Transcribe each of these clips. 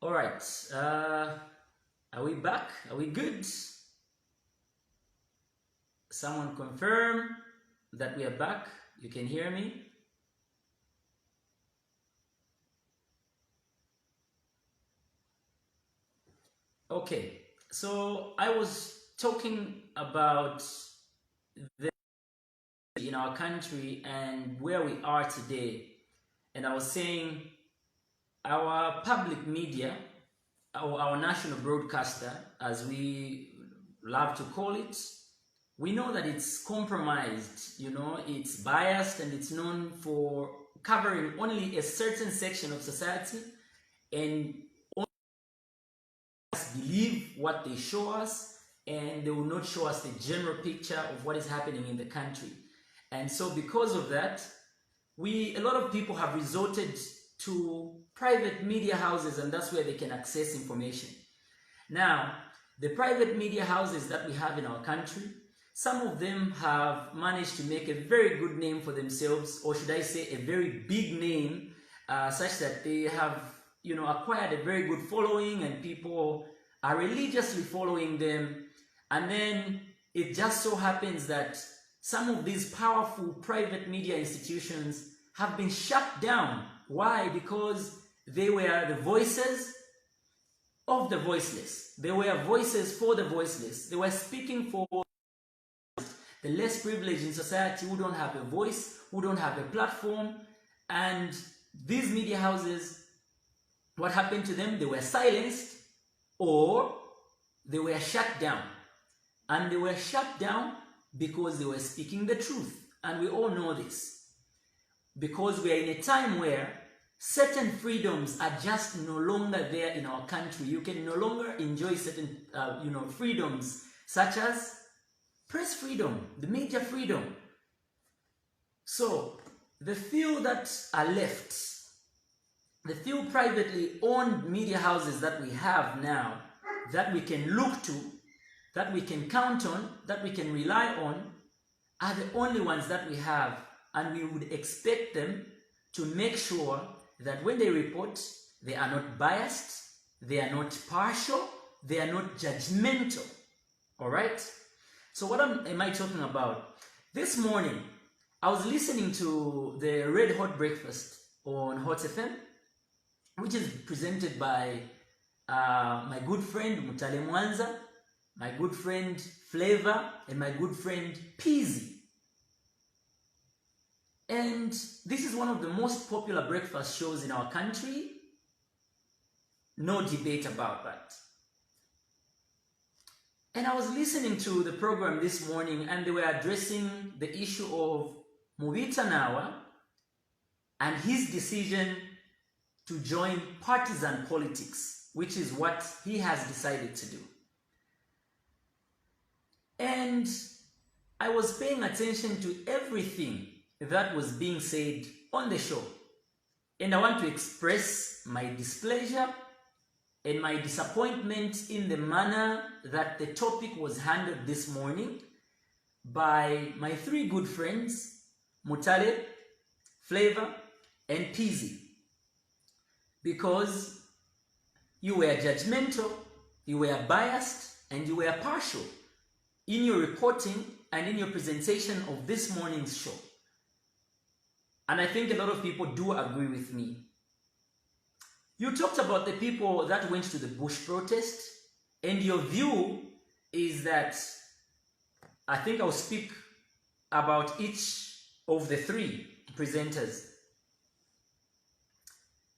All right. Are we back? Are we good? Someone confirm that we are back. You can hear me. Okay. So I was talking about in our country and where we are today. And I was saying our public media, our national broadcaster, as we love to call it, we know that it's compromised, it's biased, and it's known for covering only a certain section of society and only believe what they show us, and they will not show us the general picture of what is happening in the country. And so because of that, a lot of people have resorted to private media houses, and that's where they can access information. Now, the private media houses that we have in our country, some of them have managed to make a very good name for themselves, or should I say a very big name, such that they have acquired a very good following and people are religiously following them. And then it just so happens that some of these powerful private media institutions have been shut down. Why? Because they were the voices of the voiceless. They were voices for the voiceless. They were speaking for the less privileged in society who don't have a voice, who don't have a platform. And these media houses, what happened to them? They were silenced or they were shut down. And they were shut down because they were speaking the truth. And we all know this. Because we are in a time where certain freedoms are just no longer there in our country. You can no longer enjoy certain freedoms, such as press freedom, the media freedom. So the few that are left, the few privately owned media houses that we have now, that we can look to, that we can count on, that we can rely on, are the only ones that we have. And we would expect them to make sure that when they report, they are not biased, they are not partial, they are not judgmental. All right? So what am I talking about? This morning, I was listening to the Red Hot Breakfast on Hot FM, which is presented by my good friend Mutale Mwanza, my good friend Flavor, and my good friend Peasy. And this is one of the most popular breakfast shows in our country. No debate about that. And I was listening to the program this morning, and they were addressing the issue of Mutale and his decision to join partisan politics, which is what he has decided to do. And I was paying attention to everything that was being said on the show. And I want to express my displeasure and my disappointment in the manner that the topic was handled this morning by my three good friends, Mutale, Flavor, and Peasy. Because you were judgmental, you were biased, and you were partial in your reporting and in your presentation of this morning's show. And I think a lot of people do agree with me. You talked about the people that went to the Bush protest, and your view is that, I think I'll speak about each of the three presenters.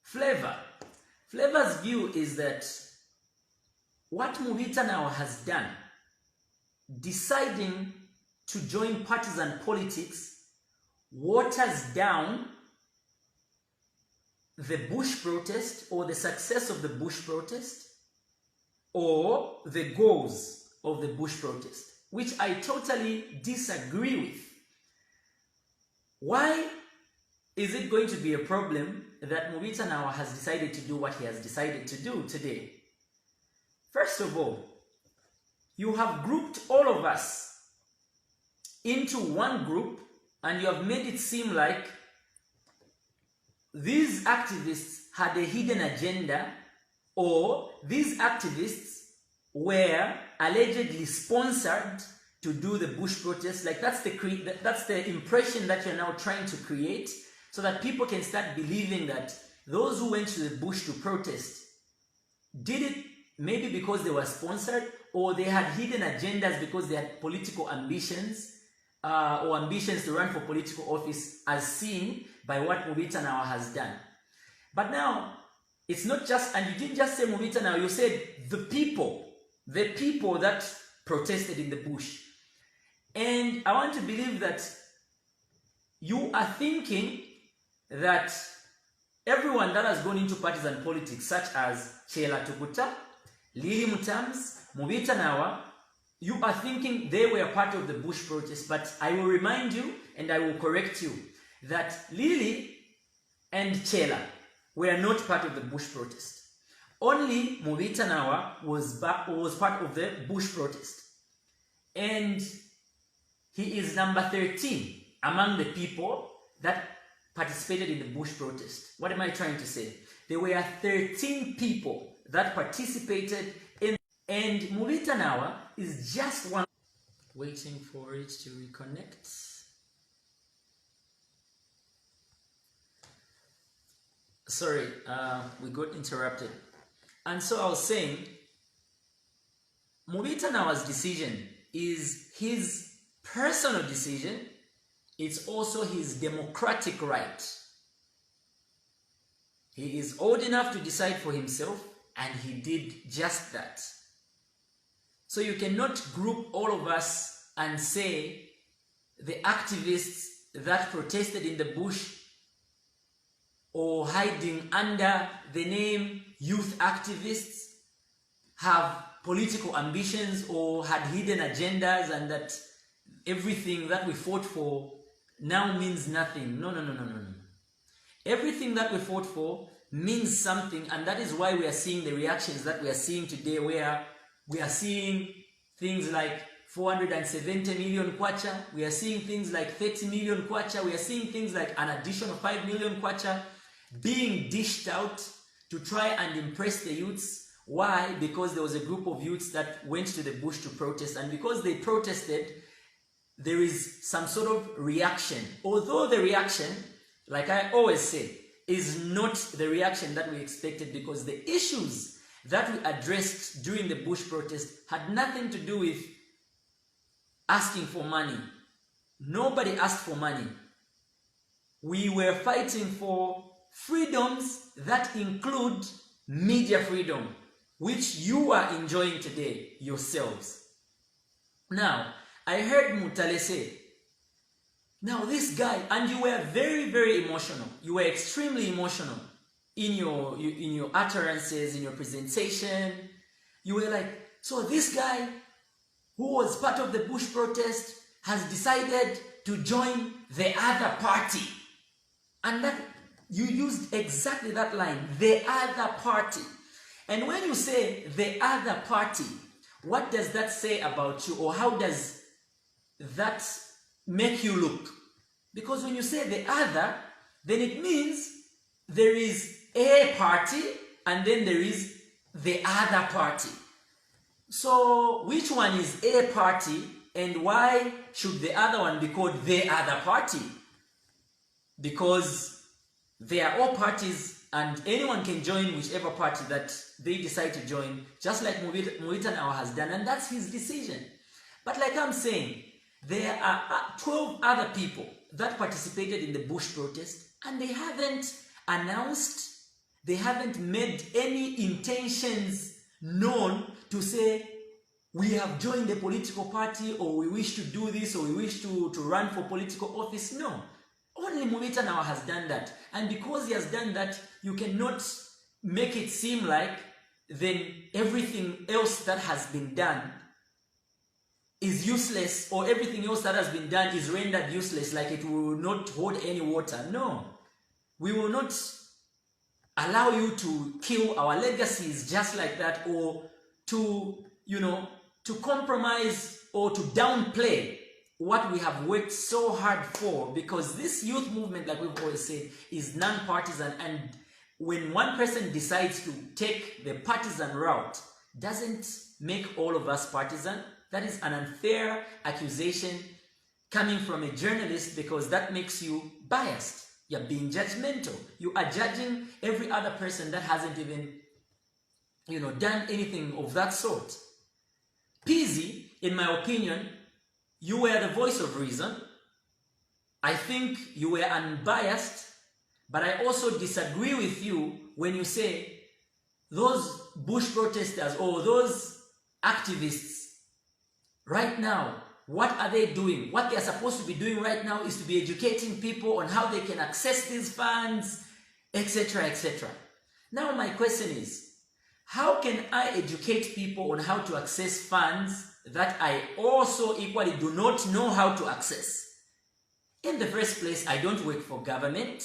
Flavor's view is that what Mutale has done, deciding to join partisan politics, waters down the Bush protest or the success of the Bush protest or the goals of the Bush protest, which I totally disagree with. Why is it going to be a problem that Mutale has decided to do what he has decided to do today? First of all, you have grouped all of us into one group, and you have made it seem like these activists had a hidden agenda or these activists were allegedly sponsored to do the bush protests. Like that's the impression that you're now trying to create, so that people can start believing that those who went to the bush to protest did it maybe because they were sponsored, or they had hidden agendas because they had political ambitions, or ambitions to run for political office, as seen by what Mutale has done. But now, it's not just, and you didn't just say Mutale, you said the people that protested in the bush. And I want to believe that you are thinking that everyone that has gone into partisan politics, such as Chela Tukuta, Lili Mutams, Mutale, you are thinking they were part of the bush protest. But I will remind you, and I will correct you, that Lili and Chela were not part of the bush protest. Only Mutale was part of the bush protest. And he is number 13 among the people that participated in the bush protest. What am I trying to say? There were 13 people that participated in, and Mutale is just one. Waiting for it to reconnect. Sorry, we got interrupted. And so I was saying, Mutale's decision is his personal decision. It's also his democratic right. He is old enough to decide for himself, and he did just that. So you cannot group all of us and say the activists that protested in the bush or hiding under the name youth activists have political ambitions or had hidden agendas, and that everything that we fought for now means nothing. No. Everything that we fought for means something, and that is why we are seeing the reactions that we are seeing today, where we are seeing things like 470 million kwacha, we are seeing things like 30 million kwacha, we are seeing things like an additional 5 million kwacha being dished out to try and impress the youths. Why? Because there was a group of youths that went to the bush to protest, and because they protested, there is some sort of reaction. Although the reaction, like I always say, is not the reaction that we expected, because the issues that we addressed during the bush protest had nothing to do with asking for money. Nobody asked for money. We were fighting for freedoms that include media freedom, which you are enjoying today yourselves. Now, I heard Mutale say, now this guy, and you were very, very emotional. You were extremely emotional in your utterances, in your presentation. You were like, so this guy who was part of the bush protest has decided to join the other party. And that you used exactly that line, the other party. And when you say the other party, what does that say about you, or how does that make you look? Because when you say the other, then it means there is a party and then there is the other party. So which one is a party, and why should the other one be called the other party? Because they are all parties, and anyone can join whichever party that they decide to join, just like Mutale has done, and that's his decision. But like I'm saying, there are 12 other people that participated in the bush protest, and they haven't announced, they haven't made any intentions known to say, we have joined a political party, or we wish to do this, or we wish to run for political office. No. Only Mutale has done that. And because he has done that, you cannot make it seem like then everything else that has been done is useless, or everything else that has been done is rendered useless, like it will not hold any water. No. We will not allow you to kill our legacies just like that, or to, to compromise or to downplay what we have worked so hard for, because this youth movement, like we've always said, is non-partisan, and when one person decides to take the partisan route, doesn't make all of us partisan. That is an unfair accusation coming from a journalist, because that makes you biased. You're being judgmental. You are judging every other person that hasn't even, done anything of that sort. Peasy, in my opinion, you were the voice of reason. I think you were unbiased, but I also disagree with you when you say those bush protesters or those activists right now, what are they doing? What they are supposed to be doing right now is to be educating people on how they can access these funds, etc., etc. Now my question is, how can I educate people on how to access funds that I also equally do not know how to access? In the first place, I don't work for government.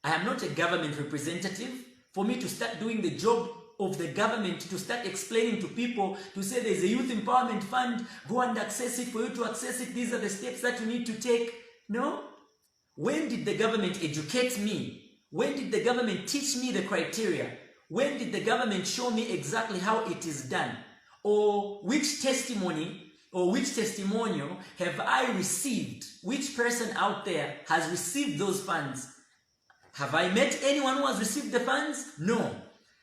I am not a government representative. For me to start doing the job of the government, to start explaining to people, to say there's a youth empowerment fund, go and access it. For you to access it, these are the steps that you need to take. No. When did the government educate me? When did the government teach me the criteria? When did the government show me exactly how it is done? Or which testimony or which testimonial have I received? Which person out there has received those funds? Have I met anyone who has received the funds? No.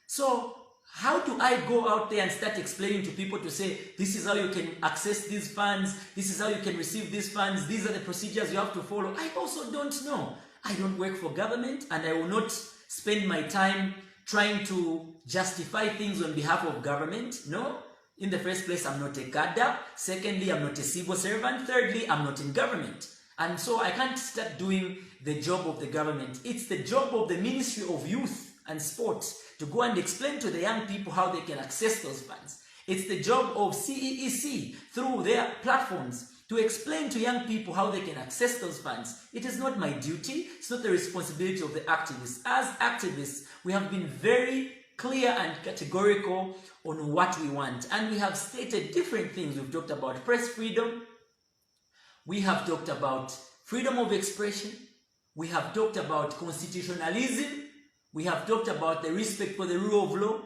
So how do I go out there and start explaining to people to say, this is how you can access these funds, this is how you can receive these funds, these are the procedures you have to follow? I also don't know. I don't work for government, and I will not spend my time trying to justify things on behalf of government. No. In the first place, I'm not a cadre. Secondly, I'm not a civil servant. Thirdly, I'm not in government. And so I can't start doing the job of the government. It's the job of the Ministry of Youth and Sports to go and explain to the young people how they can access those funds. It's the job of CEEC through their platforms to explain to young people how they can access those funds. It is not my duty. It's not the responsibility of the activists. As activists, we have been very clear and categorical on what we want. And we have stated different things. We've talked about press freedom. We have talked about freedom of expression. We have talked about constitutionalism. We have talked about the respect for the rule of law.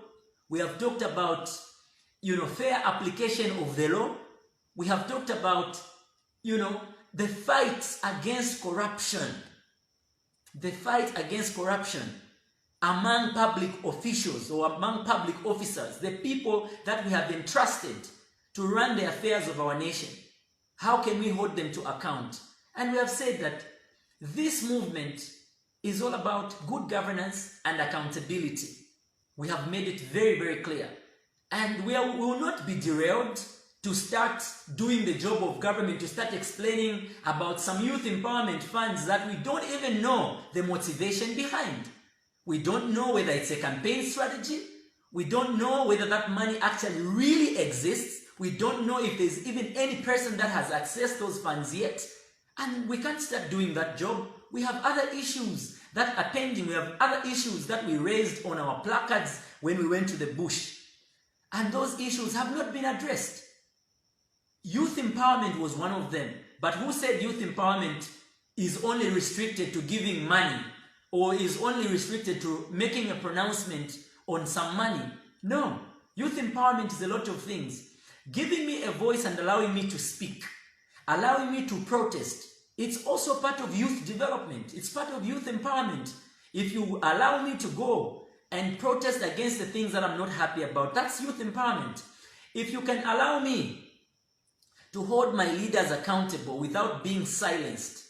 We have talked about, fair application of the law. We have talked about, the fight against corruption. The fight against corruption among public officials or among public officers, the people that we have entrusted to run the affairs of our nation. How can we hold them to account? And we have said that this movement is all about good governance and accountability. We have made it very, very clear. And we will not be derailed to start doing the job of government, to start explaining about some youth empowerment funds that we don't even know the motivation behind. We don't know whether it's a campaign strategy. We don't know whether that money actually really exists. We don't know if there's even any person that has accessed those funds yet. And we can't start doing that job. We have other issues that are pending. We have other issues that we raised on our placards when we went to the bush. And those issues have not been addressed. Youth empowerment was one of them. But who said youth empowerment is only restricted to giving money, or is only restricted to making a pronouncement on some money? No. Youth empowerment is a lot of things. Giving me a voice and allowing me to speak, allowing me to protest, it's also part of youth development. It's part of youth empowerment. If you allow me to go and protest against the things that I'm not happy about, that's youth empowerment. If you can allow me to hold my leaders accountable without being silenced,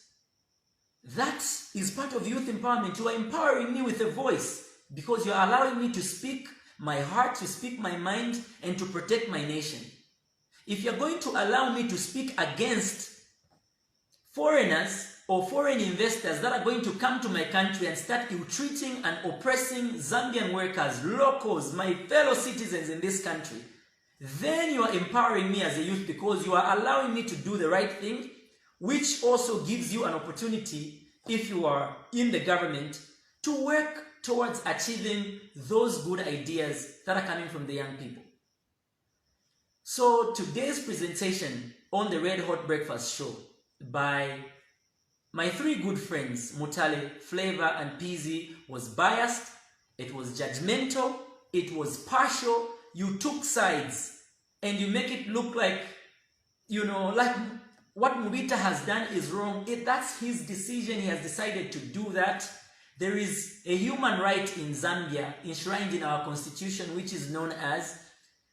that is part of youth empowerment. You are empowering me with a voice because you are allowing me to speak my heart, to speak my mind, and to protect my nation. If you're going to allow me to speak against foreigners or foreign investors that are going to come to my country and start ill-treating and oppressing Zambian workers, locals, my fellow citizens in this country, then you are empowering me as a youth because you are allowing me to do the right thing, which also gives you an opportunity, if you are in the government, to work towards achieving those good ideas that are coming from the young people. So today's presentation on the Red Hot Breakfast Show by my three good friends, Mutale, Flavor, and Peasy, was biased, it was judgmental, it was partial. You took sides and you make it look like, like what Mubita has done is wrong. That's his decision. He has decided to do that. There is a human right in Zambia enshrined in our constitution, which is known as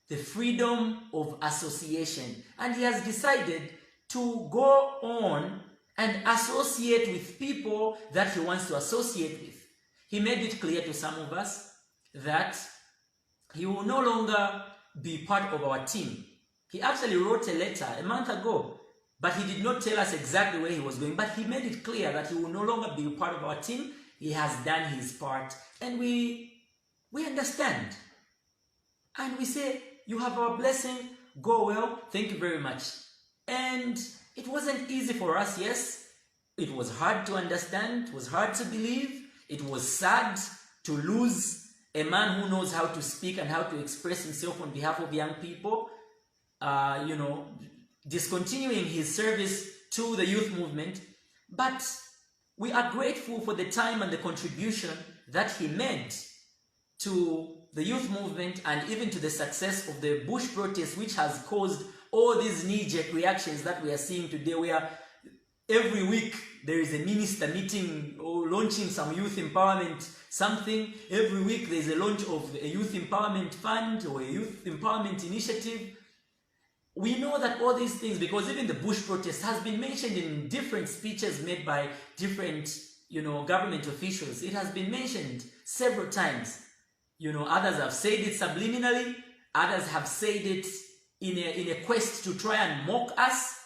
the freedom of association. And he has decided to go on and associate with people that he wants to associate with. He made it clear to some of us that he will no longer be part of our team. He actually wrote a letter a month ago, but he did not tell us exactly where he was going, but he made it clear that he will no longer be part of our team. He has done his part, and we understand. And we say, you have our blessing, go well, thank you very much. And it wasn't easy for us, yes. It was hard to understand, it was hard to believe. It was sad to lose a man who knows how to speak and how to express himself on behalf of young people, discontinuing his service to the youth movement. But we are grateful for the time and the contribution that he made to the youth movement and even to the success of the bush protest, which has caused all these knee-jerk reactions that we are seeing today, where every week there is a minister meeting or launching some youth empowerment something. Every week there is a launch of a youth empowerment fund or a youth empowerment initiative. We know that all these things, because even the bush protest has been mentioned in different speeches made by different, government officials. It has been mentioned several times. Others have said it subliminally. Others have said it in a quest to try and mock us.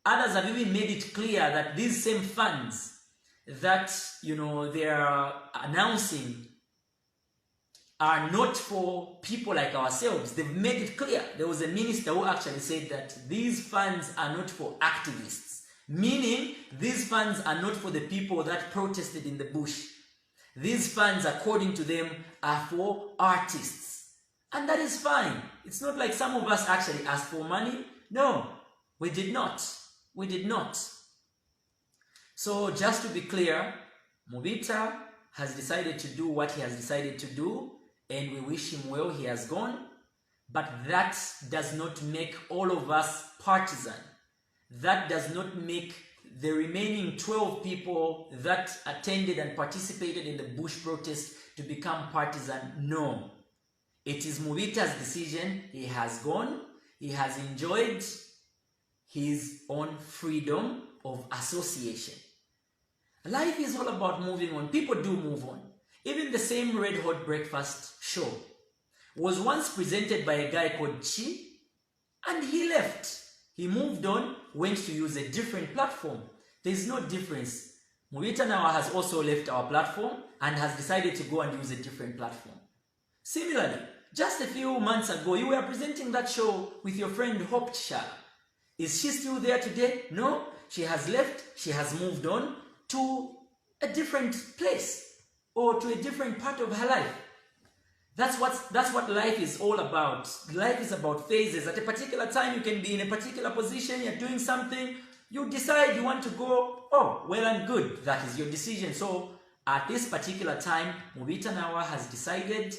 Others have even made it clear that these same funds that, they are announcing are not for people like ourselves. They've made it clear. There was a minister who actually said that these funds are not for activists, meaning these funds are not for the people that protested in the bush. These funds, according to them, are for artists. And that is fine. It's not like some of us actually asked for money. No, we did not. We did not. So just to be clear, Mubita has decided to do what he has decided to do, and we wish him well. He has gone. But that does not make all of us partisan. That does not make the remaining 12 people that attended and participated in the bush protest to become partisan. No. It is Mubita's decision. He has gone. He has enjoyed his own freedom of association. Life is all about moving on. People do move on. Even the same Red Hot Breakfast show was once presented by a guy called Chi, and he left. He moved on, went to use a different platform. There's no difference. Mubita now has also left our platform and has decided to go and use a different platform. Similarly, just a few months ago, you were presenting that show with your friend Hope Tshala. Is she still there today? No, she has left. She has moved on to a different place or to a different part of her life. That's what life is all about. Life is about phases. At a particular time, you can be in a particular position, you're doing something, you decide you want to go, oh, well and good. That is your decision. So at this particular time, Mubita Nawa has decided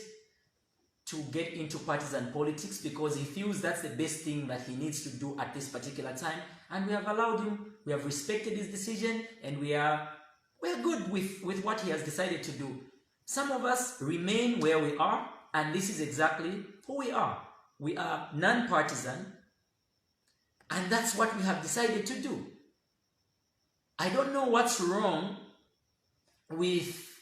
to get into partisan politics because he feels that's the best thing that he needs to do at this particular time. And we have allowed him, we have respected his decision, and we are good with what he has decided to do. Some of us remain where we are, and this is exactly who we are. We are non-partisan, and that's what we have decided to do. I don't know what's wrong with,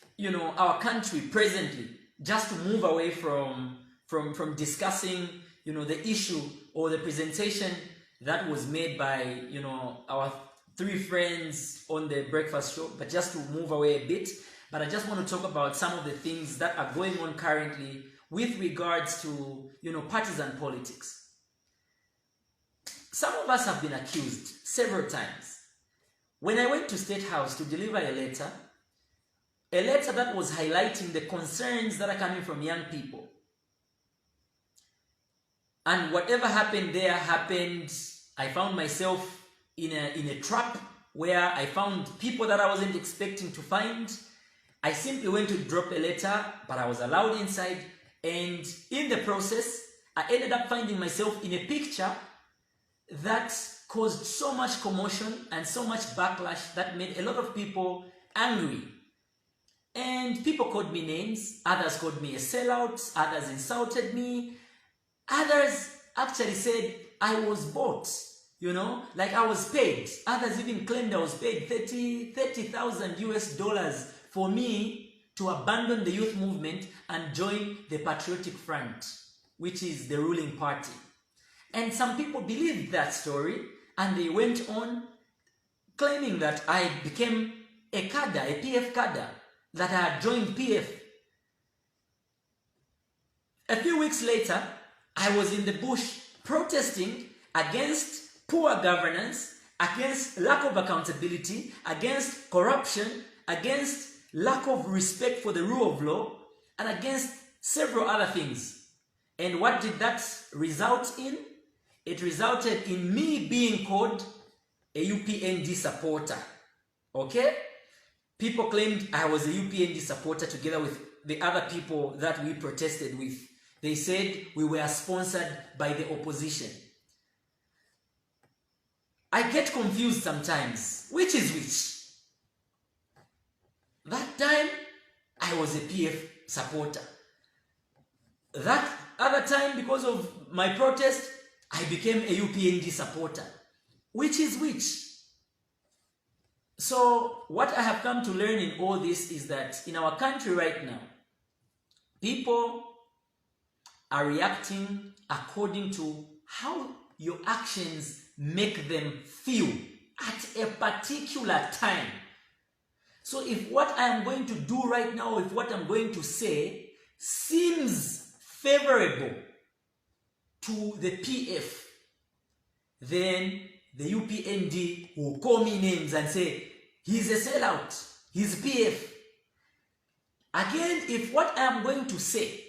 our country presently, just to move away from discussing, the issue or the presentation that was made by, our three friends on the breakfast show, but just to move away a bit. But I just want to talk about some of the things that are going on currently with regards to, partisan politics. Some of us have been accused several times. When I went to State House to deliver a letter that was highlighting the concerns that are coming from young people. And whatever happened there happened. I found myself in a trap where I found people that I wasn't expecting to find. I simply went to drop a letter, but I was allowed inside. And in the process, I ended up finding myself in a picture that caused so much commotion and so much backlash that made a lot of people angry. And people called me names, others called me a sellout, others insulted me, others actually said I was bought, you know, like I was paid. Others even claimed I was paid $30,000 US for me to abandon the youth movement and join the Patriotic Front, which is the ruling party. And some people believed that story, and they went on claiming that I became a cadre, a PF cadre, that I had joined PF. A few weeks later, I was in the bush protesting against poor governance, against lack of accountability, against corruption, against lack of respect for the rule of law, and against several other things. And what did that result in? It resulted in me being called a UPND supporter. Okay? People claimed I was a UPND supporter together with the other people that we protested with. They said we were sponsored by the opposition. I get confused sometimes. Which is which? That time, I was a PF supporter. That other time, because of my protest, I became a UPND supporter. Which is which? So, what I have come to learn in all this is that in our country right now, people are reacting according to how your actions make them feel at a particular time. So if what I am going to do right now, if what I'm going to say seems favorable to the PF, then the UPND will call me names and say, he's a sellout, he's PF. Again, if what I am going to say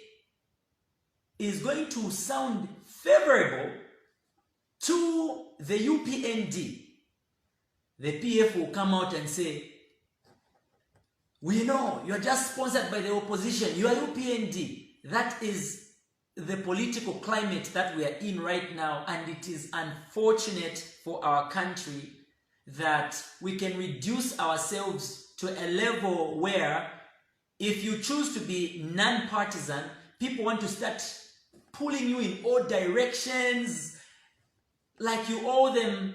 is going to sound favorable to the UPND, the PF will come out and say, we know you're just sponsored by the opposition, you are UPND. That is the political climate that we are in right now, and it is unfortunate for our country that we can reduce ourselves to a level where if you choose to be non-partisan, people want to start pulling you in all directions, like you owe them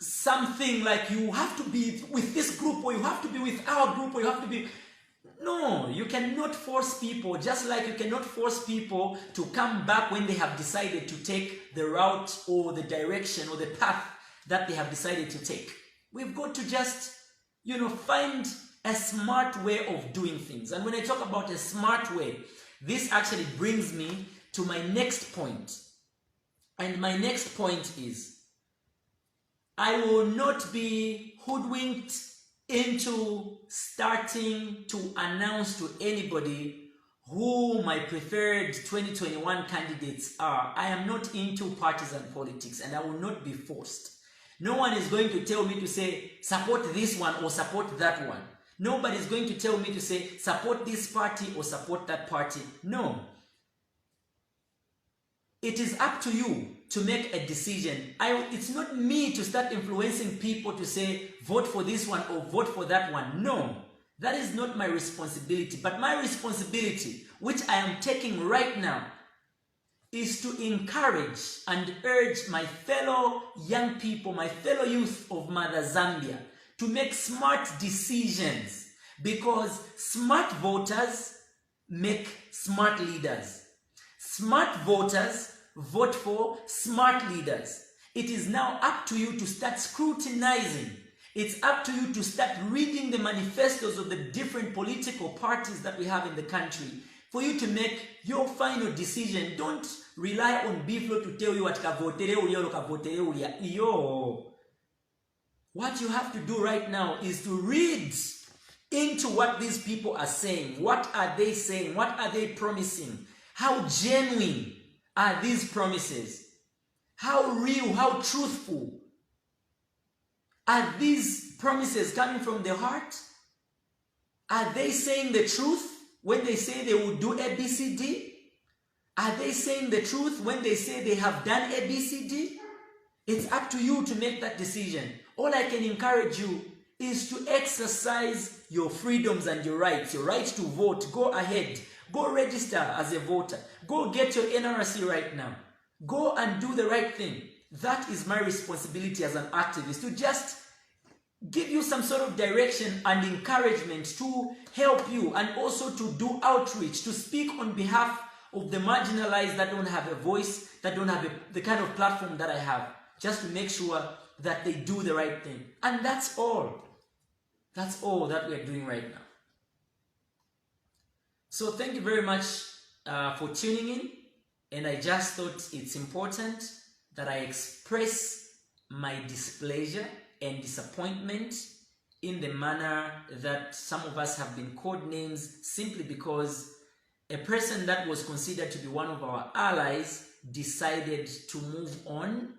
something, like you have to be with this group, or you have to be with our group, or you have to be... No, you cannot force people, just like you cannot force people to come back when they have decided to take the route or the direction or the path that they have decided to take. We've got to just, find a smart way of doing things. And when I talk about a smart way, this actually brings me to my next point. And my next point is, I will not be hoodwinked into starting to announce to anybody who my preferred 2021 candidates are. I am not into partisan politics, and I will not be forced. No one is going to tell me to say, support this one or support that one. Nobody is going to tell me to say, support this party or support that party. No. It is up to you to make a decision. It's not me to start influencing people to say, vote for this one or vote for that one. No, that is not my responsibility. But my responsibility, which I am taking right now, is to encourage and urge my fellow young people, my fellow youth of Mother Zambia, to make smart decisions, because smart voters make smart leaders. Smart voters vote for smart leaders. It is now up to you to start scrutinizing. It's up to you to start reading the manifestos of the different political parties that we have in the country for you to make your final decision. Don't rely on BFlow to tell you what kavotere ulia or kavotere ulia. Yo. What you have to do right now is to read into what these people are saying. What are they saying? What are they promising? How genuine are these promises? How real, how truthful are these promises coming from the heart? Are they saying the truth when they say they will do ABCD? Are they saying the truth when they say they have done ABCD? It's up to you to make that decision. All I can encourage you is to exercise your freedoms and your rights. Your right to vote. Go ahead. Go register as a voter. Go get your NRC right now. Go and do the right thing. That is my responsibility as an activist, to just give you some sort of direction and encouragement to help you, and also to do outreach, to speak on behalf of the marginalized that don't have a voice, that don't have the kind of platform that I have, just to make sure that they do the right thing. And that's all. That's all that we're doing right now. So thank you very much for tuning in. And I just thought it's important that I express my displeasure and disappointment in the manner that some of us have been called names simply because a person that was considered to be one of our allies decided to move on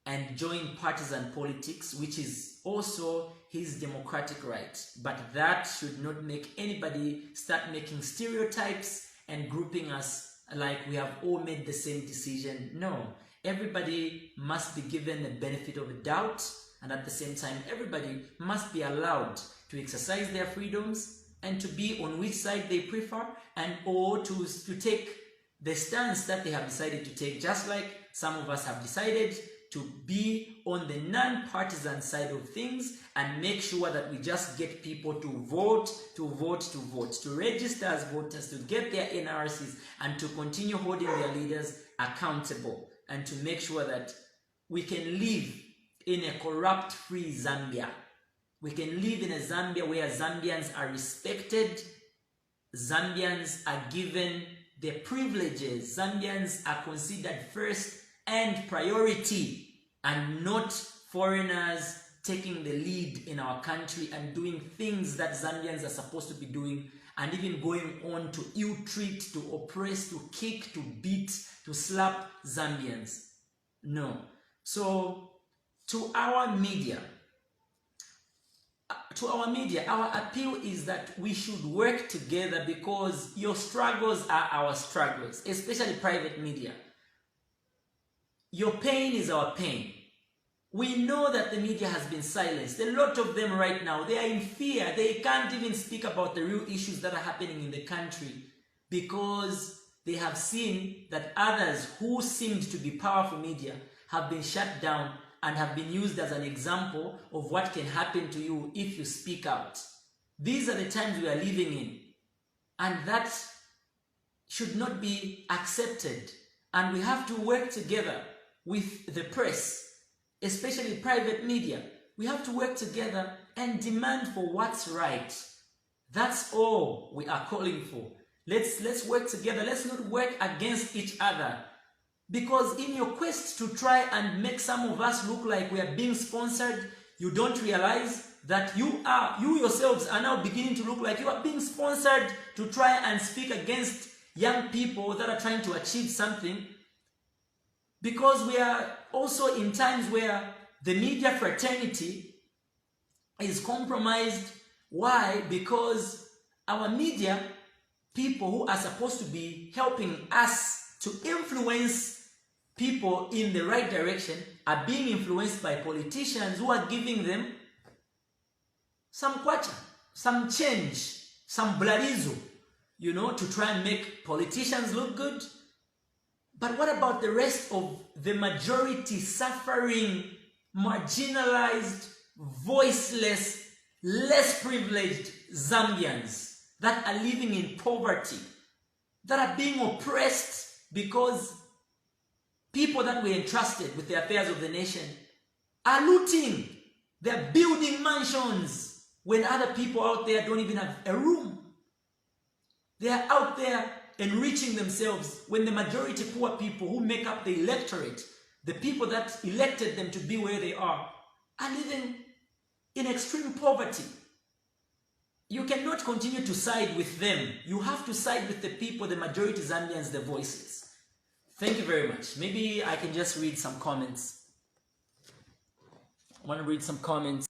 and join partisan politics, which is also his democratic right. But that should not make anybody start making stereotypes and grouping us like we have all made the same decision. No, everybody must be given the benefit of the doubt, and at the same time, everybody must be allowed to exercise their freedoms and to be on which side they prefer, and or to take the stance that they have decided to take, just like some of us have decided to be on the non-partisan side of things and make sure that we just get people to vote, to register as voters, to get their NRCs, and to continue holding their leaders accountable, and to make sure that we can live in a corrupt-free Zambia. We can live in a Zambia where Zambians are respected, Zambians are given the privileges, Zambians are considered first and priority, and not foreigners taking the lead in our country and doing things that Zambians are supposed to be doing, and even going on to ill-treat, to oppress, to kick, to beat, to slap Zambians. No. So, to our media, our appeal is that we should work together, because your struggles are our struggles, especially private media. Your pain is our pain. We know that the media has been silenced. A lot of them right now, they are in fear. They can't even speak about the real issues that are happening in the country, because they have seen that others who seemed to be powerful media have been shut down and have been used as an example of what can happen to you if you speak out. These are the times we are living in, and that should not be accepted. And we have to work together with the press, especially private media. We have to work together and demand for what's right. That's all we are calling for. Let's work together. Let's not work against each other. Because in your quest to try and make some of us look like we are being sponsored, you don't realize that you yourselves are now beginning to look like you are being sponsored to try and speak against young people that are trying to achieve something. Because we are also in times where the media fraternity is compromised. Why? Because our media people who are supposed to be helping us to influence people in the right direction are being influenced by politicians who are giving them some kwacha, some change, some blarizo, to try and make politicians look good. But what about the rest of the majority suffering, marginalized, voiceless, less privileged Zambians that are living in poverty, that are being oppressed because people that were entrusted with the affairs of the nation are looting? They're building mansions when other people out there don't even have a room. They are out there enriching themselves when the majority poor people who make up the electorate, the people that elected them to be where they are living in extreme poverty. You cannot continue to side with them. You have to side with the people, the majority Zambians, the voices. Thank you very much. Maybe I can just read some comments. I want to read some comments.